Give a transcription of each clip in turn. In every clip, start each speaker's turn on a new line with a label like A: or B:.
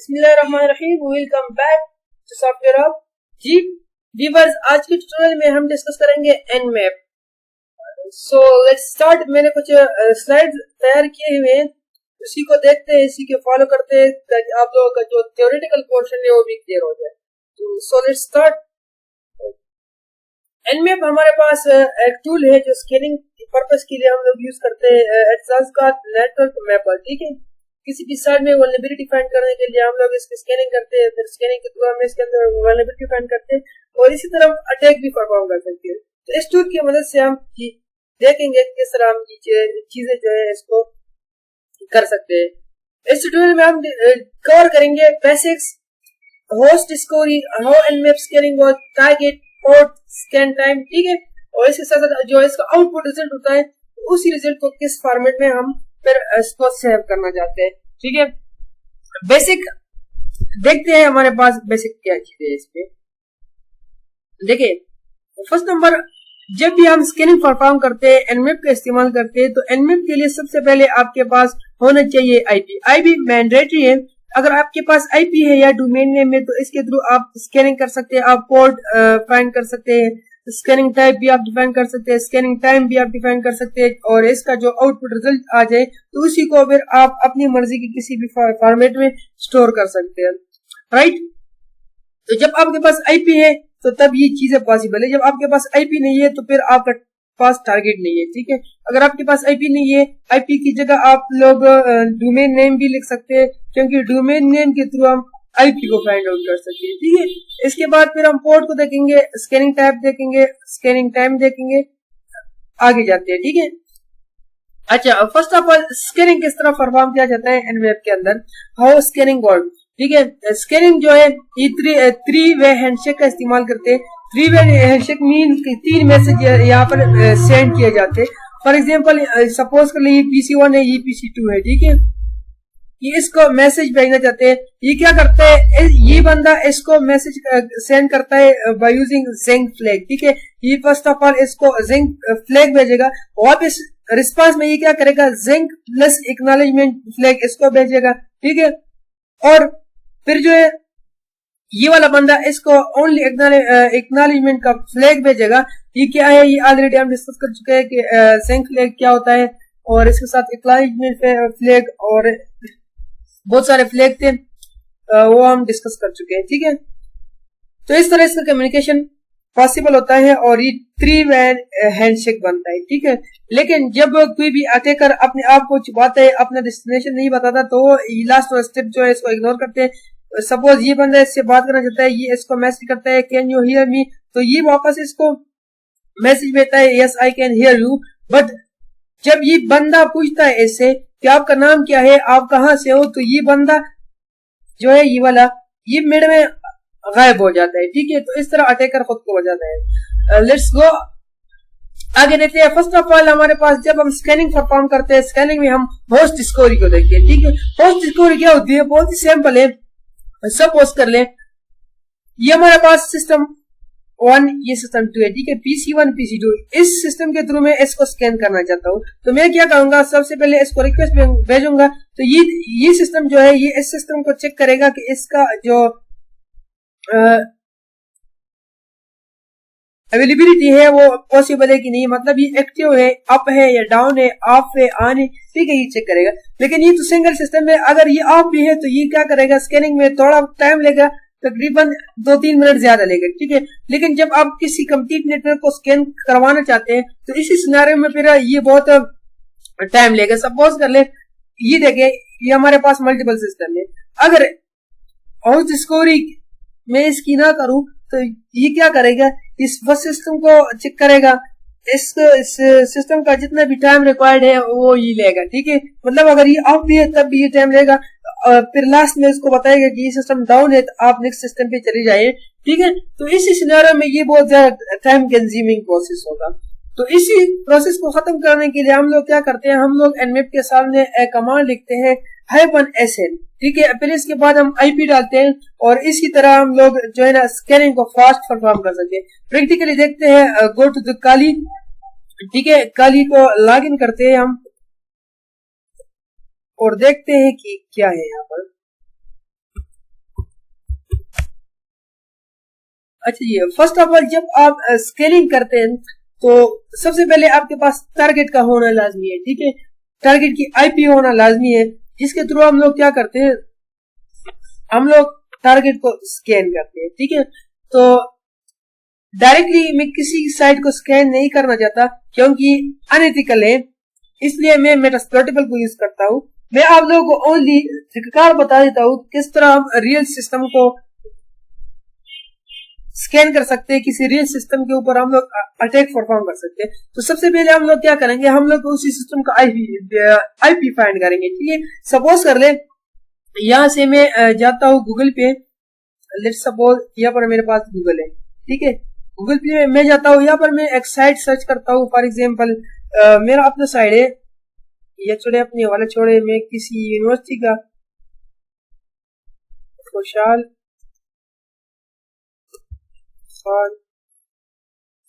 A: बिस्मिल्लाहिर्रहमानिर्रहीम। Welcome back to software hub. जी viewers, आज के ट्यूटोरियल में हम डिस्कस करेंगे एनमैप। So let's start. मैंने कुछ स्लाइड्स तैयार किए हुए हैं, उसी को देखते हैं, इसी के फॉलो करते हैं ताकि आप लोगों का जो थ्योरेटिकल पोर्शन है वो भी क्लियर हो जाए। So let's start. एनमैप हमारे पास एक टूल है जो स्कैनिंग पर्पस के लिए हम लोग यूज करते हैं। एडवांस का नेटवर्क मैपर, ठीक है। किसी भी साइड में वल्नरेबिलिटी फाइंड करने के लिए हम लोग इसकी स्कैनिंग करते हैं, फिर स्कैनिंग के थ्रू हम इसके अंदर वल्नरेबिलिटी फाइंड करते हैं और इसी तरह अटैक भी परफॉर्म कर सकते हैं। तो इस टूल की मदद से हम देखेंगे किस तरह हम चीजें जो है इसको कर सकते हैं। इस ट्यूटोरियल में हम कवर करेंगे basics, host discovery, how Nmap scanning work, target, port, scan time, ठीक है। और इसके साथ साथ जो इसका आउटपुट रिजल्ट होता है उसी रिजल्ट को किस फॉर्मेट में हम फिर इसको सेव करना चाहते हैं, ठीक है। बेसिक देखते हैं हमारे पास बेसिक क्या चीजें है इसमें। देखिए, फर्स्ट नंबर, जब भी हम स्कैनिंग परफॉर्म करते हैं, एनमैप का इस्तेमाल करते हैं, तो एनमैप के लिए सबसे पहले आपके पास होना चाहिए आईपी। आईपी मैंडेटरी है। अगर आपके पास आईपी है या डोमेन नेम है तो इसके थ्रू आप स्कैनिंग कर सकते हैं, आप पोर्ट फाइंड कर सकते हैं, स्कैनिंग टाइप भी आप डिफाइन कर सकते हैं, स्कैनिंग टाइम भी आप डिफाइन कर सकते हैं और इसका जो आउटपुट रिजल्ट आ जाए तो उसी को फिर आप अपनी मर्जी की किसी भी फॉर्मेट में स्टोर कर सकते हैं, राइट। तो जब आपके पास आईपी है तो तब ये चीजें पॉसिबल है। जब आपके पास आईपी नहीं है तो फिर आपका पास टारगेट नहीं है, ठीक है। अगर आपके पास आईपी नहीं है, आईपी की जगह आप लोग डोमेन नेम भी लिख सकते हैं, क्योंकि डोमेन नेम के थ्रू हम आईपी को फाइंड आउट कर सकते हैं, ठीक है। इसके बाद फिर हम पोर्ट को देखेंगे, स्कैनिंग टाइप देखेंगे, स्कैनिंग टाइम देखेंगे, आगे जाते हैं, ठीक है। अच्छा, फर्स्ट ऑफ ऑल स्कैनिंग किस तरह परफॉर्म किया जाता है एनमैप के अंदर, हाउ स्कैनिंग वर्क, ठीक है। स्कैनिंग जो है ये थ्री वे हैंडशेक का इस्तेमाल करते हैं। थ्री वे हैंडशेक मीन तीन मैसेज यहाँ पर सेंड किए जाते हैं। फॉर एग्जांपल सपोज कर लीजिए PC1 है, ये PC2 है, ठीक है। ये इसको मैसेज भेजना चाहते हैं, ये क्या करता है, ये बंदा इसको मैसेज सेंड करता है बाय यूजिंग ज़ेंक फ्लैग, ठीक है। ये फर्स्ट ऑफ ऑल इसको ज़ेंक फ्लैग भेजेगा, वापस रिस्पांस में ये क्या करेगा, ज़ेंक प्लस एक्नॉलेजमेंट फ्लैग इसको भेजेगा, ठीक है। और फिर जो है ये वाला बंदा इसको ओनली एक्नॉलेजमेंट का फ्लैग भेजेगा। ये क्या है, ये ऑलरेडी हम डिस्कस कर चुके हैं कि ज़ेंक फ्लैग क्या होता है और इसके साथ एक्नॉलेजमेंट फ्लैग और बहुत सारे फ्लैग थे, वो हम डिस्कस कर चुके हैं, ठीक है। तो इस तरह इसका कम्युनिकेशन पॉसिबल होता है और ये थ्री वे हैंडशेक बनता है, ठीक है। लेकिन जब कोई भी अटैकर अपने आप को छुपाता है, अपना डेस्टिनेशन नहीं बताता, तो वो लास्ट स्टेप जो है इसको इग्नोर करते हैं। सपोज ये बंदा इससे बात करना चाहता है, ये इसको मैसेज करता है कैन यू हियर मी, तो ये वापस इसको मैसेज भेजता है yes I can hear you. But जब ये बंदा पूछता है इससे कि आपका नाम क्या है, आप कहां से हो, तो ये बंदा जो है ये वाला ये मिड में गायब हो जाता है, ठीक है। तो इस तरह अटैकर खुद को बचाता है। लेट्स गो, आगे देखते हैं। फर्स्ट ऑफ ऑल हमारे पास जब हम स्कैनिंग परफॉर्म करते हैं, स्कैनिंग में हम होस्ट डिस्कवरी को देखते हैं, ठीक है। होस्ट डिस्कवरी क्या होती है, बहुत ही सिंपल है। सपोज कर ले ये हमारे पास सिस्टम 1, ये सिस्टम 2 है, ठीक है। PC1 PC2, इस सिस्टम के थ्रू मैं इसको स्कैन करना चाहता हूँ, तो मैं क्या करूंगा, सबसे पहले इसको रिक्वेस्ट भेजूंगा। तो ये सिस्टम जो है ये इस सिस्टम को चेक करेगा कि इसका जो अवेलेबिलिटी है वो पॉसिबल है कि नहीं, मतलब ये एक्टिव है, अप है या डाउन है, ऑफ है, ऑन है, ठीक है, ये चेक करेगा। लेकिन ये तो सिंगल सिस्टम है, अगर ये ऑफ भी है तो ये क्या करेगा, स्कैनिंग में थोड़ा टाइम लेगा, तकरीबन 2-3 मिनट ज्यादा लेगा, ठीक है। लेकिन जब आप किसी कंप्लीट नेटवर्क को स्कैन करवाना चाहते हैं तो इसी सिनेरियो में फिर ये बहुत टाइम लेगा। सपोज कर ले ये देखे, ये हमारे पास मल्टीपल सिस्टम है, अगर हाउस डिस्कवरी मैं इसकी ना करूं तो ये क्या करेगा, इस फर्स्ट सिस्टम को चेक करेगा, इस सिस्टम का जितना भी टाइम रिक्वायर्ड है वो ये लेगा, ठीक है। मतलब अगर ये ऑफ भी है तब भी ये टाइम लेगा, फिर लास्ट में इसको बताएगा कि ये सिस्टम डाउन है तो आप नेक्स्ट सिस्टम पे चले जाइए, ठीक है। तो इसी सिनेरियो में ये बहुत ज्यादा टाइम कंज्यूमिंग प्रोसेस होगा। तो इसी प्रोसेस को खत्म करने के लिए हम लोग क्या करते हैं, हम लोग एनमैप के सामने एक कमांड लिखते हैं -SN, ठीक है। फिर इसके बाद हम आईपी डालते हैं और इसी तरह हम लोग जो है ना स्कैनिंग को फास्ट परफॉर्म कर सकते हैं। प्रैक्टिकली देखते हैं, गो टू द काली, ठीक है, काली को लॉग इन करते हैं हम और देखते हैं कि क्या है यहाँ पर। अच्छा ये फर्स्ट ऑफ ऑल जब आप स्केलिंग करते हैं तो सबसे पहले आपके पास टारगेट का होना लाजमी है, ठीक है। टारगेट की आईपी होना लाजमी है, जिसके थ्रू हम लोग क्या करते हैं, हम लोग टारगेट को स्कैन करते हैं, ठीक है। तो डायरेक्टली मैं किसी साइट को स्कैन नहीं करना चाहता क्योंकि अनएथिकल है, इसलिए मैं मेटास्प्लॉइटेबल को यूज करता हूँ। मैं आप लोगों को ओनली तरीकाकार बता देता हूँ किस तरह हम रियल सिस्टम को स्कैन कर सकते हैं, किसी रियल सिस्टम के ऊपर हम लोग अटैक परफॉर्म कर सकते हैं। तो सबसे पहले हम लोग क्या करेंगे, हम लोग उसी सिस्टम का आईपी फाइंड करेंगे, ठीक है। सपोज कर ले यहाँ से मैं जाता हूँ गूगल पे, लेट्स सपोज यहाँ पर मेरे पास गूगल है, ठीक है। गूगल पे मैं जाता हूँ, यहाँ पर मैं एक साइट सर्च करता हूँ, फॉर एग्जाम्पल मेरा अपना साइट है, ये छोड़े अपने वाले छोड़े, मैं किसी यूनिवर्सिटी का खुशहाल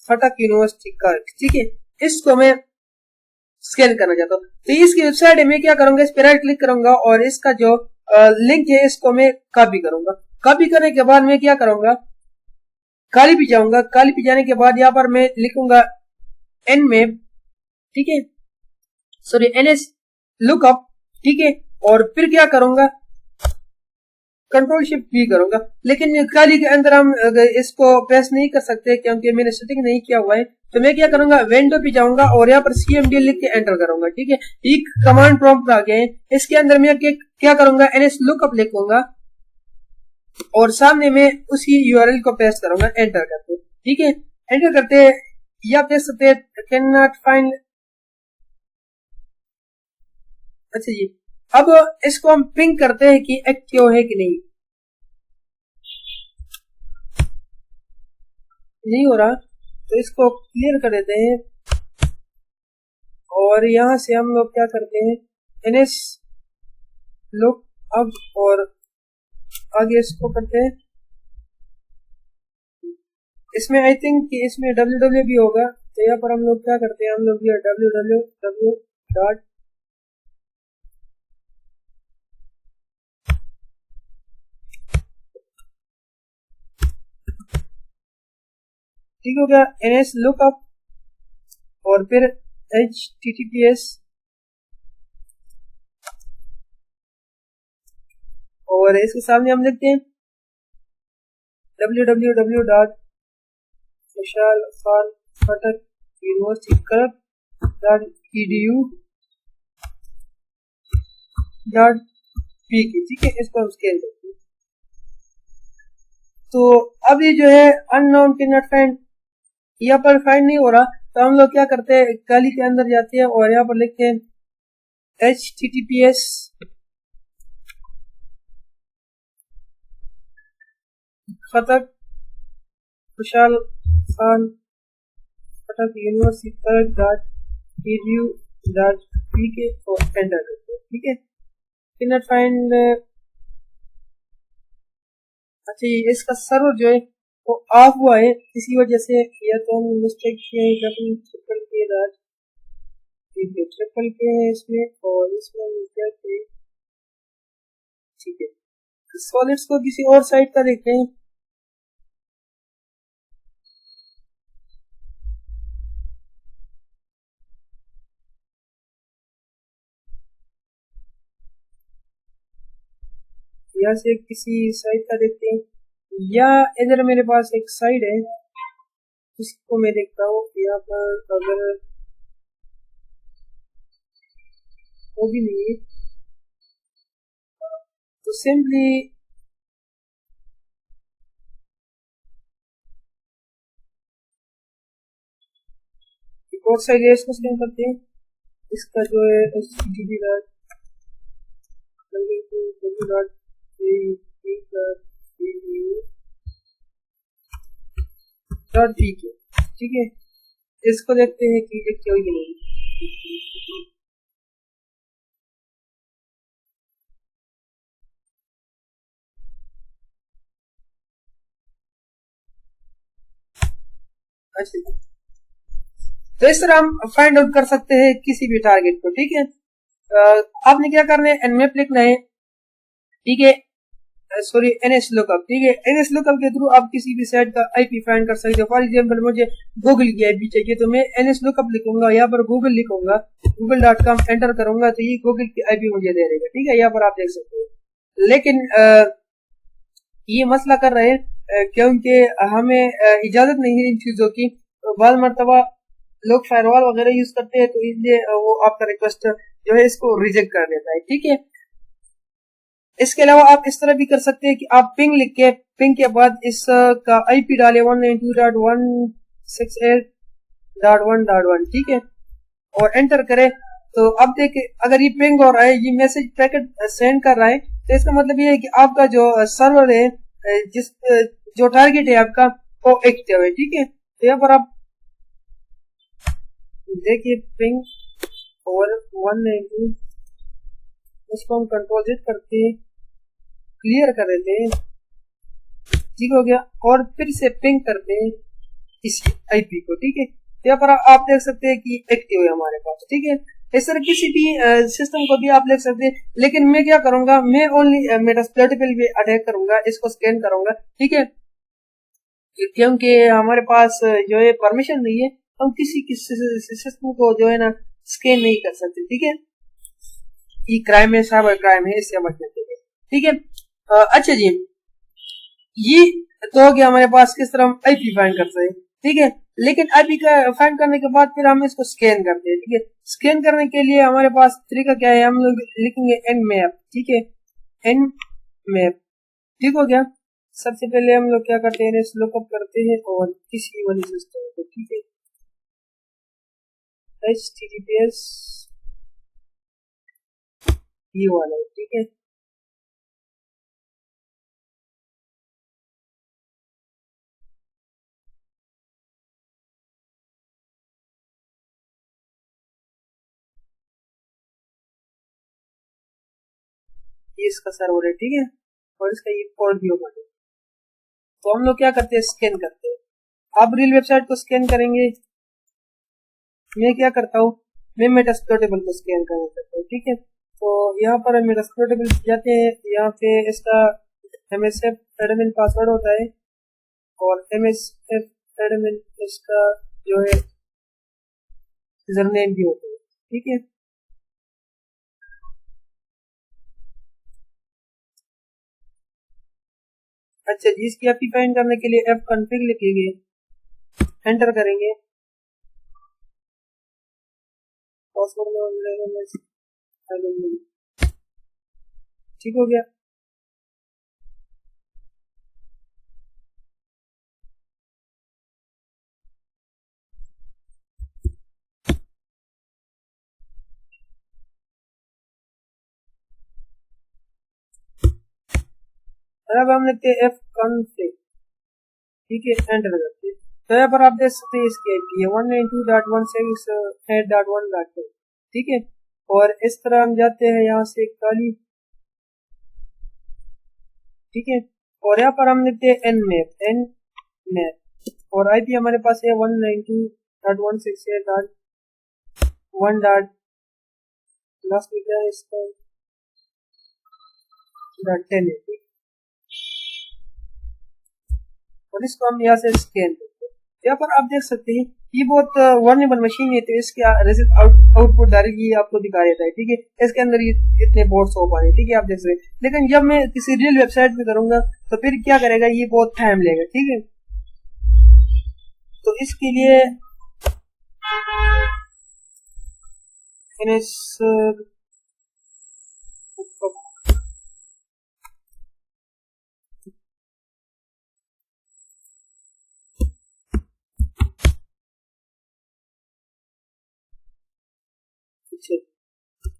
A: फटक यूनिवर्सिटी का, ठीक है, इसको मैं स्कैन करना चाहता हूँ। तो इसकी वेबसाइट है, मैं क्या करूंगा, इस पर राइट क्लिक करूंगा और इसका जो लिंक है इसको मैं कॉपी करूंगा। कॉपी करने के बाद मैं क्या करूंगा, काली पे जाऊंगा। काली पे जाने के बाद यहाँ पर मैं लिखूंगा एन मैप, ठीक है, सॉरी एनएस लुकअप, ठीक है। और फिर क्या करूंगा, कंट्रोल शिफ्ट भी करूंगा। लेकिन काली के अंदर हम इसको प्रेस नहीं कर सकते क्योंकि मैंने सेटिंग नहीं किया हुआ है। तो मैं क्या करूंगा, विंडो पे जाऊंगा और यहाँ पर CMD लिख के एंटर करूंगा, ठीक है। एक कमांड प्रॉम्प्ट आ गए, इसके अंदर मैं क्या करूंगा, एनएस लुकअप लिखूंगा और सामने में उसी यूआरएल को पेस्ट करूंगा, एंटर करते, ठीक है। एंटर करते या देख सकते हैं कैन नॉट फाइंड। अच्छा जी, अब इसको हम पिंग करते हैं कि एक्टिव है कि नहीं, नहीं हो रहा तो इसको क्लियर कर देते हैं। और यहां से हम लोग क्या करते हैं, एनएस लुक अब और आगे इसको करते हैं। इसमें आई थिंक कि इसमें www भी होगा, तो यहाँ पर हम लोग क्या करते हैं, हम लोग ये www डॉट ठीक हो गया, एनएस लुकअप और फिर https और इसके सामने हम लिखते हैं www डॉट विशाल-university-edu.pk, ठीक है। इसको हम स्केल करते हैं। तो अब ये जो है अननोन कैन नॉट फाइंड, यहाँ पर फाइंड नहीं हो रहा, तो हम लोग क्या करते हैं, काली के अंदर जाते हैं और यहाँ पर लिखते हैं https फतक खुशाल खान फटक यूनिवर्सिटी.edu.pk और एंटर करते हैं, ठीक है। Can not find. अच्छा इसका सर्वर जो है वो ऑफ हुआ है, इसी वजह से या तो हम मिस्टेक किए ट्रिपल के है इसमें और इसमें क्या किए, ठीक है। सॉलिड्स को किसी और साइट का देखते हैं। यहाँ से किसी साइट का देखते हैं, या इधर मेरे पास एक साइट है इसको मैं देखता हूँ। यहाँ पर अगर वो भी नहीं है तो सिंपली एक और साइट है, इसको स्कैन करते हैं। इसका जो है http.pk, ठीक है। इसको देखते हैं कि ये क्या नहीं। अच्छा तो इस तरह हम फाइंड आउट कर सकते हैं किसी भी टारगेट को, ठीक है। आपने क्या करना है, एनमैप लिखना है, ठीक है। सॉरी एनएस लुकअप, ठीक है। एनएस लुकअप के थ्रू आप किसी भी साइट का आईपी फाइंड कर सकते हो। फॉर एग्जांपल मुझे गूगल की आईपी चाहिए तो मैं एनएस लुकअप लिखूंगा, यहाँ पर गूगल लिखूंगा, google.com एंटर करूंगा तो ये गूगल की आईपी मुझे दे देगा, ठीक है। यहाँ पर आप देख सकते हो। लेकिन ये मसला कर रहे हैं क्योंकि हमें इजाजत नहीं है इन चीजों की। बाद मरतबा लोग फायरवॉल वगैरह यूज करते हैं तो इसलिए वो आपका रिक्वेस्ट जो है इसको रिजेक्ट कर देता है, ठीक है। इसके अलावा आप इस तरह भी कर सकते हैं कि आप पिंग लिख के, पिंग के बाद इसका आईपी डाले 192.168.1.1, ठीक है, और एंटर करें तो अब देखिए अगर ये पिंग हो रहा है, ये मैसेज पैकेट सेंड कर रहा है, तो इसका मतलब ये है कि आपका जो सर्वर है, जिस जो टारगेट है आपका वो एक्टिव है, ठीक है। तो यहाँ पर आप देखिए पिंग और 192, इसको हम कंट्रोल Z करके क्लियर कर देते हैं, ठीक हो गया, और फिर से पिंग करते हैं इस आईपी को, ठीक है। यहाँ पर आप देख सकते हैं कि एक्टिव है हमारे पास, ठीक है। इस तरह किसी भी सिस्टम को भी आप लिख सकते हैं, लेकिन मैं क्या करूंगा, मैं ओनली मेटास्प्लोइटेबल पे अटैक करूंगा, इसको स्कैन करूंगा, ठीक है, क्योंकि हमारे पास जो है परमिशन नहीं है, हम किसी सिस्टम को जो है ना स्कैन नहीं कर सकते, ठीक है। ये क्राइम है, साइबर क्राइम है, इससे बचने के लिए, ठीक है। अच्छा जी, ये तो हो गया हमारे पास किस तरह हम आईपी फाइंड करते हैं, ठीक है। लेकिन आईपी का फाइंड करने के बाद फिर हम इसको स्कैन करते हैं, ठीक है। स्कैन करने के लिए हमारे पास तरीका क्या है, हम लोग लिखेंगे nmap, ठीक है, nmap, ठीक हो गया। सबसे पहले हम लोग क्या करते हैं, इस लुकअप करते हैं और किसी वाली सिस्टम को, ठीक है, https ये वाला है, ठीक है। ये इसका सर्वर है, ठीक है, और इसका ये पोर्ट भी होगा। तो हम लोग क्या करते हैं, स्कैन करते हैं। आप रियल वेबसाइट को स्कैन करेंगे, मैं क्या करता हूँ, मैं मेटास्प्लोइटेबल को स्कैन करता हूँ, ठीक है। तो यहाँ पर मेटास्प्लोइटेबल जाते हैं, यहाँ पे इसका MSF एडमिन पासवर्ड होता है और MSF एडमिन इसका जो है यूजरनेम भी होता है, ठीक है। अच्छा जी, इसकी आईपी फाइंड करने के लिए fconfig लिखेंगे, एंटर करेंगे, पासवर्ड ठीक हो गया। अब हम लिखते हैं fconfig, ठीक है, एंटर करते हैं। तो यहाँ पर आप देख सकते हैं इसकी आईपी है 192.168.1.2, ठीक है। और इस तरह हम जाते हैं यहाँ से खाली, ठीक है, और यहाँ पर हम लिखते हैं nmap, और आईपी हमारे पास है 192.168.1. लास्ट में क्या है इसका .10 है, ठीक, और इसको हम यहाँ से स्कैन करते हैं। यहाँ पर आप देख सकते हैं ये बहुत वर्नेबल मशीन है, तो इसके आउटपुट डायरेक्टली आपको दिखा देता है, ठीक है। इसके अंदर ये इतने बोर्ड्स हो पाए, ठीक है, आप देख सकते हैं। लेकिन जब मैं किसी रियल वेबसाइट पे करूंगा तो फिर क्या करेगा, ये बहुत टाइम लेगा, ठीक है। तो इसके लिए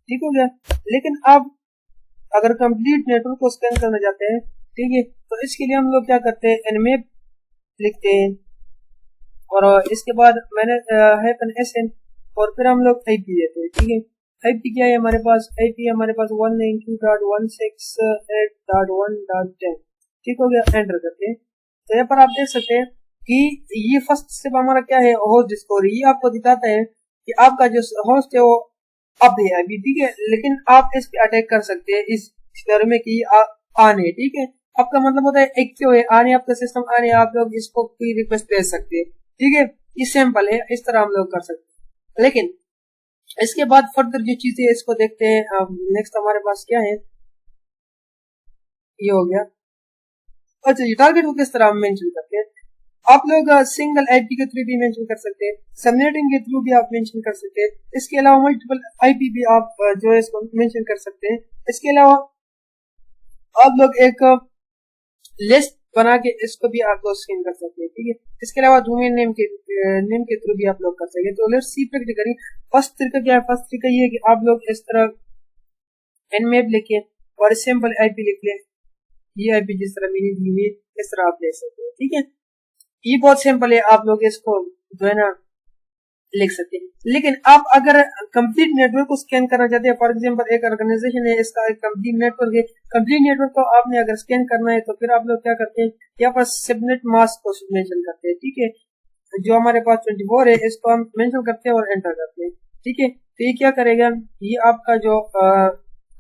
A: ठीक हो गया। लेकिन अब अगर कंप्लीट नेटवर्क को स्कैन करना चाहते हैं, ठीक है, तो इसके लिए हम लोग क्या करते हैं, nmap लिखते हैं और इसके बाद मैंने -sn और फिर हम लोग आईपी देते हैं, ठीक है। आईपी क्या है हमारे पास, आईपी हमारे पास 192.168.1.10, ठीक हो गया, एंटर करते हैं। तो यहाँ पर आप देख सकते हैं कि ये फर्स्ट स्टेप हमारा क्या है, होस्ट डिस्कवरी। ये आपको दिखाता है कि आपका जो होस्ट है वो अब है अभी, ठीक है, लेकिन आप इस पे अटैक कर सकते हैं इस बारे में कि ऑन है, ठीक है। आपका मतलब होता है एक क्यों है आने आपका सिस्टम आने आप लोग इसको कोई रिक्वेस्ट भेज सकते हैं, ठीक है। ये सिंपल है, इस तरह हम लोग कर सकते हैं। लेकिन इसके बाद फर्दर जो चीजें इसको देखते हैं, नेक्स्ट हमारे पास क्या है, ये हो गया। अच्छा, ये टारगेट को किस तरह हम मेंशन करते हैं, आप लोग सिंगल आईपी के थ्रू भी मेंशन कर सकते हैं, सबनेटिंग के थ्रू भी आप मेंशन कर सकते हैं, इसके अलावा मल्टीपल आईपी भी आप जो है इसको मेंशन कर सकते हैं। इसके अलावा आप लोग एक लिस्ट बना के इसको भी आप लोग स्कैन कर सकते हैं, ठीक है। इसके अलावा डोमेन नेम के थ्रू भी आप लोग कर सकते हैं। तो लेट्स सी प्रैक्टिस करें। फर्स्ट तरीका क्या है, फर्स्ट तरीका ये है कि आप लोग इस तरह एनमेप लिखे और सिंपल आईपी लिख लें, ये आईपी जिस तरह मैंने दी है इस तरह आप लिख सकते हैं, ठीक है। ये बहुत सिंपल है, आप लोग इसको जो है ना लिख सकते हैं। लेकिन आप अगर कंप्लीट नेटवर्क को स्कैन करना चाहते हैं, फॉर एग्जांपल एक ऑर्गेनाइजेशन है, इसका एक कंप्लीट नेटवर्क है, कंप्लीट नेटवर्क को आपने अगर स्कैन करना है तो फिर आप लोग क्या करते हैं, यहाँ पर सबनेट मास्क को मेंशन करते हैं, ठीक है। जो हमारे पास 24 है इसको हम मेंशन करते हैं और एंटर करते हैं, ठीक है। तो ये क्या करेगा, ये आपका जो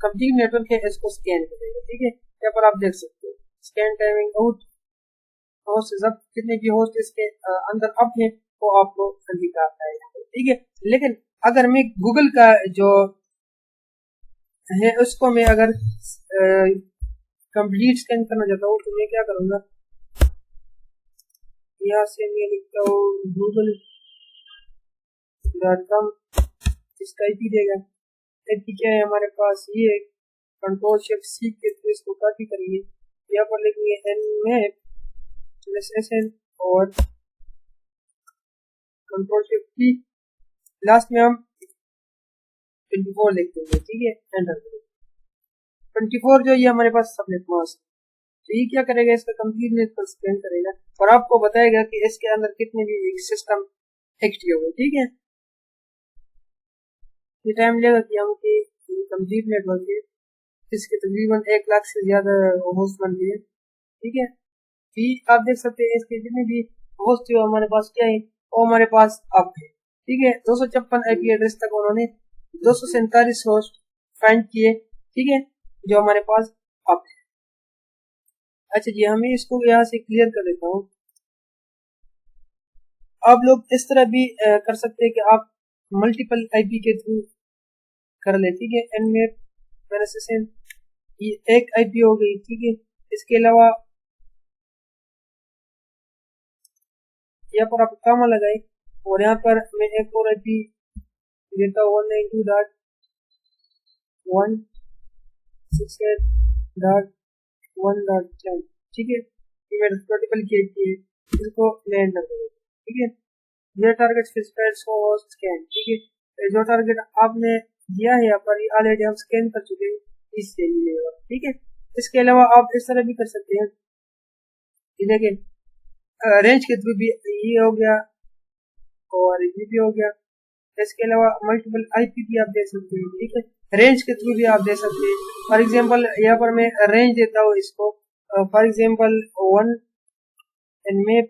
A: कंप्लीट नेटवर्क है इसको स्कैन करेगा, ठीक है। यहाँ पर आप देख सकते हैं स्कैन टाइमिंग आउट होस्ट सब कितने भी होस्ट इसके अंदर अप है वो आपको दिखाता है, ठीक है। लेकिन अगर मैं गूगल का जो है उसको मैं अगर कंप्लीट स्कैन करना चाहता हूँ तो मैं क्या करूँगा, यहाँ से मैं लिखता हूँ google.com, इसका आईपी देगा। आईपी क्या है हमारे पास, ये कंट्रोल शिफ्ट सी के थ्रू इसको कॉपी करेंगे, यहाँ पर लिखेंगे nmap SN और कंट्रोल शिफ्ट सी, लास्ट में हम 24 लिख देंगे, ठीक है, एंटर करेंगे। 24 जो ये हमारे पास सबनेट मास्क, तो ये क्या करेगा, इसका कंप्लीट नेटवर्क स्कैन करेगा और आपको बताएगा कि इसके अंदर कितने भी सिस्टम एक्टिव हुए, ठीक है। ये टाइम लेगा कि हम कंप्लीट नेटवर्क है इसके तकरीबन 1 लाख से ज्यादा होस्ट बन गए, ठीक है। आप देख सकते हैं इसके जितने भी होस्ट जो हमारे पास क्या है वो हमारे पास अब है, ठीक है। 256 आईपी एड्रेस तक उन्होंने 247 होस्ट फाइंड किए, ठीक है, जो हमारे पास अब है। अच्छा जी, हमें इसको यहाँ से क्लियर कर देता हूँ। आप लोग इस तरह भी कर सकते हैं कि आप मल्टीपल आईपी के थ्रू कर ले, ठीक है। एनमेप पैरासिसन ये एक आईपी हो गई, ठीक है। इसके अलावा यहाँ पर आप कामा लगाए और यहाँ पर मैं एक और आईपी देता हूँ 192.168.1.10, ठीक है। ये मेरा प्रोटोकॉल की आईपी है, इसको मैं एंटर करूँगा, ठीक है। ये टारगेट स्पेसिफाइड होस्ट स्कैन, ठीक है। जो टारगेट आपने दिया है यहाँ पर ऑलरेडी हम स्कैन कर चुके हैं, इससे मिलेगा, ठीक है। इसके अलावा आप इस तरह भी कर सकते हैं, लेकिन रेंज के थ्रू भी ये हो गया और ये भी हो गया। इसके अलावा मल्टीपल आईपी भी आप दे सकते हैं, ठीक है। रेंज के थ्रू भी आप दे सकते हैं। फॉर एग्जांपल यहाँ पर मैं रेंज देता हूँ इसको, फॉर एग्जांपल 1 nmap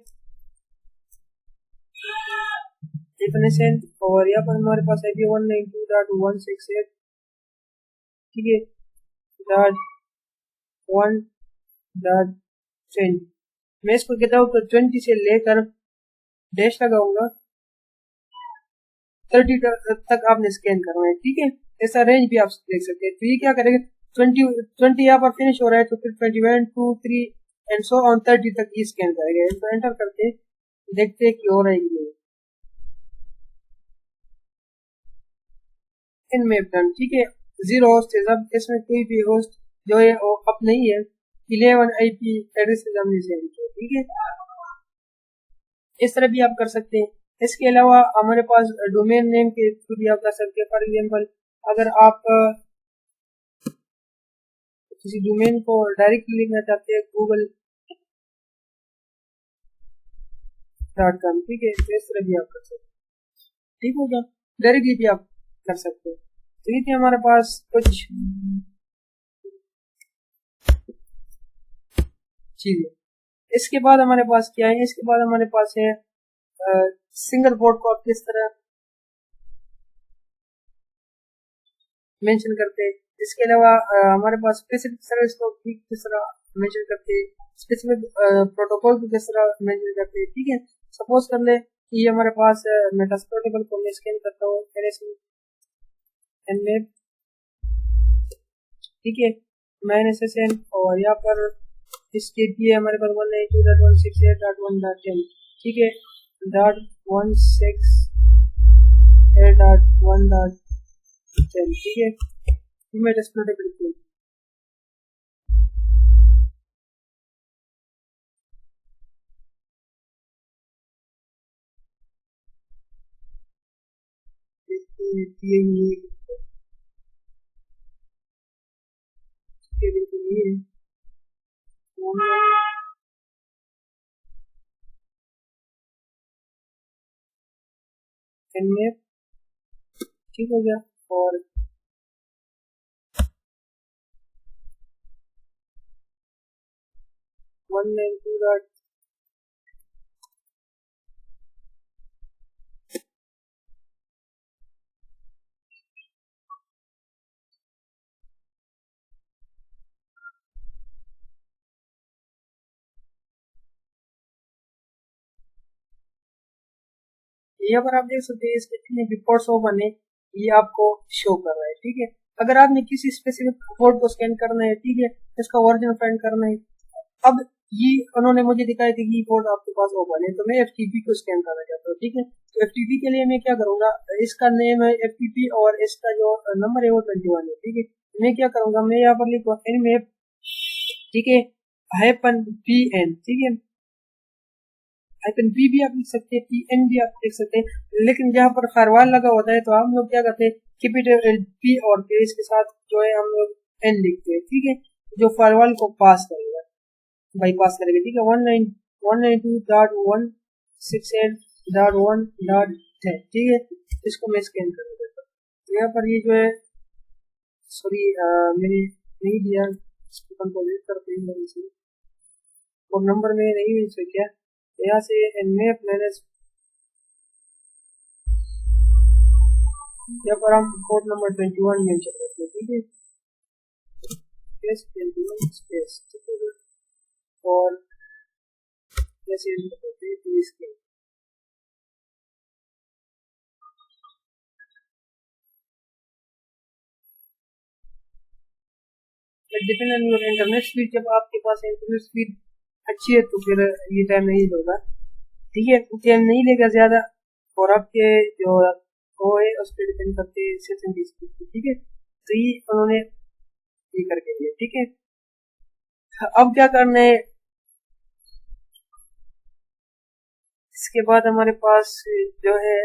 A: डेफिनेशन और यहाँ पर हमारे पास आईपी 192.168, ठीक है, .1.20। मैं इसको कहता हूँ तो 20 से लेकर डैश लगाऊंगा 30 तक आपने स्कैन करना है, ठीक है। ऐसा रेंज भी आप देख सकते हैं। तो ये क्या करेंगे, 20 यहाँ पर फिनिश हो रहा है तो फिर 21, 2, 3 एंड सो ऑन 30 तक ये स्कैन करेगा। इसको एंटर करते देखते हैं कि हो रहा है कि इनमें डन, ठीक है। 0 होस्ट है, अब इसमें कोई भी होस्ट जो है वो अप नहीं है, 11 आईपी एड्रेस हमने सेंड किया, ठीक है। इस तरह भी आप कर सकते हैं। इसके अलावा हमारे पास डोमेन नेम के थ्रू भी आप कर सकते हैं। फॉर एग्जांपल अगर आप किसी डोमेन को डायरेक्टली लिखना चाहते हैं google.com, ठीक है, तो इस तरह भी आप कर सकते हैं, ठीक हो गया। डायरेक्टली भी आप कर सकते हैं। तो ये थी हमारे पास कुछ चीजें। इसके बाद हमारे पास क्या है, इसके बाद हमारे पास है सिंगल पोर्ट को आप किस तरह मेंशन करते हैं। इसके अलावा हमारे पास स्पेसिफिक सर्विस को किस तरह मेजर करते हैं, स्पेसिफिक प्रोटोकॉल को किस तरह मेजर करते हैं। ठीक है, सपोज कर ले कि ये हमारे पास मेटास्प्लोरेबल को मैं स्कैन करता हूँ एनमेप, ठीक है, -SN, और यहाँ पर इसके लिए हमारे पास 192.168.1.10, ठीक है, .168.1.10, ठीक है, मेटास्प्लोरेबल इनमें ठीक हो गया। और यहाँ पर आप देख सकते हैं इसके कितने रिपोर्ट्स हो बने, ये आपको शो कर रहा है। ठीक है, अगर आपने किसी स्पेसिफिक रिपोर्ट को स्कैन करना है, ठीक है, इसका ओरिजिन फाइंड करना है, अब ये उन्होंने मुझे दिखाया कि ये रिपोर्ट आपके पास ओपन है, तो मैं FTP को स्कैन करना चाहता हूँ। ठीक है, तो FTP के लिए मैं क्या करूंगा, इसका नेम है FTP और इसका जो नंबर है वो 21 है। ठीक है, मैं क्या करूंगा, मैं यहाँ पर लिखूंगा nmap, ठीक है, -PN, ठीक है, -P भी आप लिख सकते हैं, PN भी आप लिख सकते हैं, लेकिन जहाँ पर फायरवॉल लगा होता है तो हम लोग क्या करते हैं, कैपिटल P और फिर इसके साथ जो है हम लोग N लिखते हैं। ठीक है, जो फायरवॉल को पास करेगा, बाईपास करेगा। ठीक है, 192.168.1.10, ठीक है, इसको मैं स्कैन कर देता हूँ। तो यहाँ पर ये जो है, सॉरी मैंने नहीं दिया, इसको कंपोजिट करते हैं इसे, और नंबर में नहीं मिल सका, यहाँ से एनमेप मैनेज, यहाँ पर हम कोड नंबर 21 मेंशन करते हैं। ठीक है, स्पेस, ठीक है, और जैसे करते हैं तो इसके depend on your internet speed, जब आपके पास इंटरनेट स्पीड अच्छी है तो फिर ये टाइम नहीं होगा। ठीक है, टाइम नहीं लेगा ज्यादा, और आपके जो वो है उस पर डिपेंड करते हैं सेशन की स्पीड। ठीक है, तो ये उन्होंने ये करके दिया। ठीक है, अब क्या करना है, इसके बाद हमारे पास जो है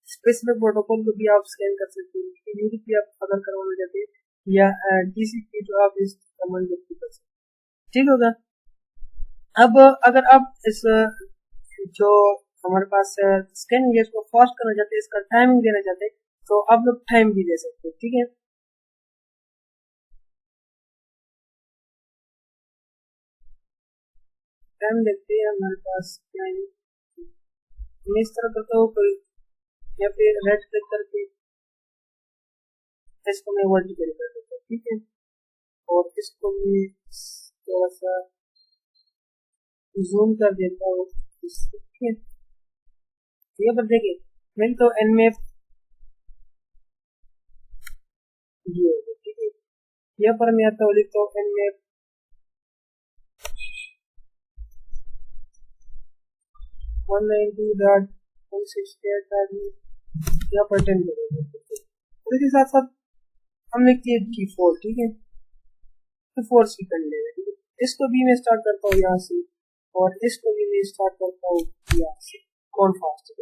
A: स्पेसिफिक प्रोटोकॉल को भी आप स्कैन कर सकते हैं, यूनिक भी आप अगर करवाना चाहते हैं, या TCP जो आप इस कमांड कर सकते हैं। ठीक होगा। अब अगर आप इस जो हमारे पास स्कैनिंग है इसको फास्ट करना चाहते हैं, इसका टाइमिंग देना चाहते हैं, तो आप लोग टाइम भी दे सकते हैं। ठीक है, टाइम देखते हैं हमारे पास क्या है, मैं इस तरह करता हूँ कोई, या फिर रेड क्लिक करके इसको मैं वर्टिकल कर देता हूँ। ठीक है, और इसको मैं थोड़ा सा जूम कर देता हूँ। ठीक है, यहाँ पर देखिए मैंने तो nmap दिया है। ठीक है, यहाँ पर मैं आता हूँ, लिखता हूँ nmap 192.168. यहाँ पर 10 करेंगे। इसके साथ साथ हम लिखते हैं T4। ठीक है, तो 4 की कर लेंगे। ठीक है, इसको भी मैं स्टार्ट करता हूँ यहाँ से, और इसको भी मैं स्टार्ट करता हूँ यहाँ से। कौन फास्ट है?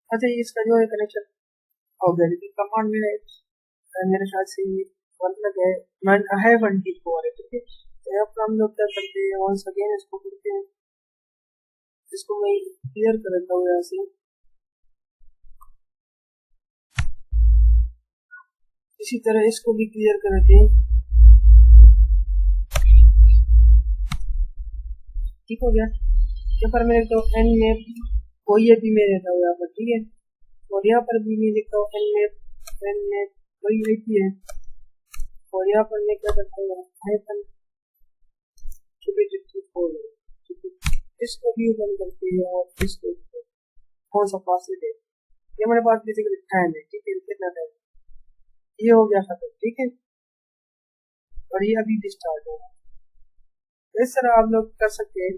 A: अच्छा, इसका जो है कनेक्शन हो गया, लेकिन कमांड में मेरे ख्याल से मतलब है है 24 है। ठीक है, तो यहाँ पर हम लोग क्या करते हैं, वंस अगेन इसको करते हैं, इसको मैं क्लियर कर देता हूँ यहाँ से। इसी तरह इसको भी क्लियर कर देते हैं। ठीक हो गया। यहाँ पर मैं लिखता हूँ एन मैप कोई भी मैं देता हूँ यहाँ पर, ठीक है। और यहाँ पर भी मैं लिखता हूँ एन मैप कोई भी है। और यहाँ पर मैं क्या करता हूँ हाइफन इसको भी बंद करते हैं और इसको कौन सा पासवर्ड है। ये हमारे पास बेसिकली टाइम है, ठीक है। कितना टाइम ये हो गया खत्म, ठीक है। और ये अभी भी स्टार्ट होगा। इस तरह आप लोग कर सकते हैं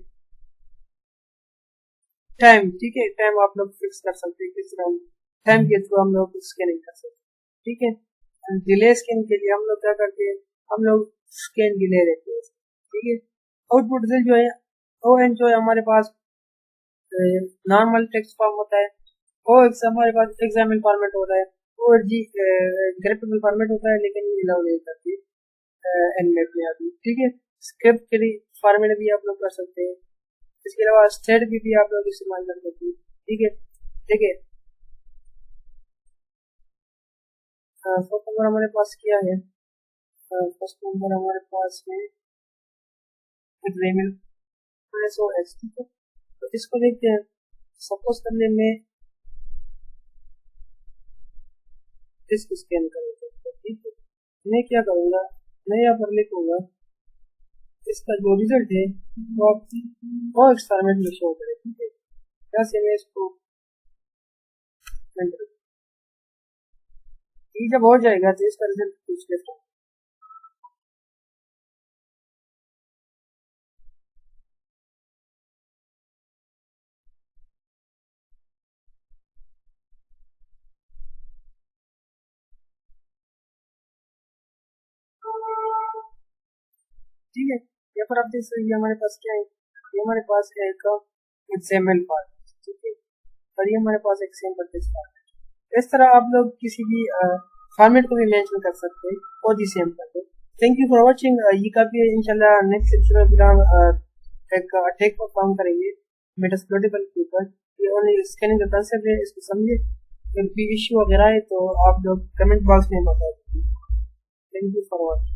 A: टाइम, ठीक है। टाइम आप लोग फिक्स कर सकते हैं किस तरह टाइम के थ्रू हम लोग स्कैनिंग कर सकते हैं, ठीक है। डिले स्कैन के लिए हम लोग क्या करते हैं, हम लोग स्कैन डिले रहते हैं, ठीक है। आउटपुट जो है ON जो है हमारे पास नॉर्मल टेक्स्ट फॉर्म होता है, OX हमारे पास XML फॉर्मेट होता है, ORG ग्राफिकल फॉर्मेट होता है, लेकिन ये अलाउ नहीं करती एनमैप में अभी, ठीक है। स्क्रिप्ट के लिए फॉर्मेट भी आप लोग कर सकते हैं। इसके अलावा स्टेट भी आप लोग इस्तेमाल कर सकते हैं, ठीक है। देखिए फर्स्ट नंबर हमारे पास क्या है, फर्स्ट नंबर हमारे पास है एक्सएमएल SOS, ठीक है। तो इसको देखते हैं। सपोज करने में इसको स्कैन करेंगे, ठीक है। मैं क्या करूँगा, मैं यहाँ पर लिखूंगा इसका जो रिजल्ट है वो एक्सपेरिमेंट में शो करे, ठीक है। जैसे मैं इसको ये जब हो जाएगा तो इसका रिजल्ट पूछ लेता हूँ। ठीक है, यहाँ पर आप देख सकते हैं हमारे पास क्या है, ये हमारे पास है एक XML पार्ट, ठीक है। और ये हमारे पास एक सैंपल टेक्स्ट पार्ट है। इस तरह आप लोग किसी भी फॉर्मेट को भी मेंशन कर सकते हैं और दी सैंपल को। Thank you for watching. ये काफी इंशाल्लाह नेक्स्ट एपिसोड में एक अटैक पर काम करेंगे मेटास्प्लोइटेबल के ऊपर। ये ओनली स्कैनिंग का कांसेप्ट है, इसको समझे। कोई इश्यू वगैरह है तो आप लोग कमेंट बॉक्स में बता दीजिए। Thank you for watching.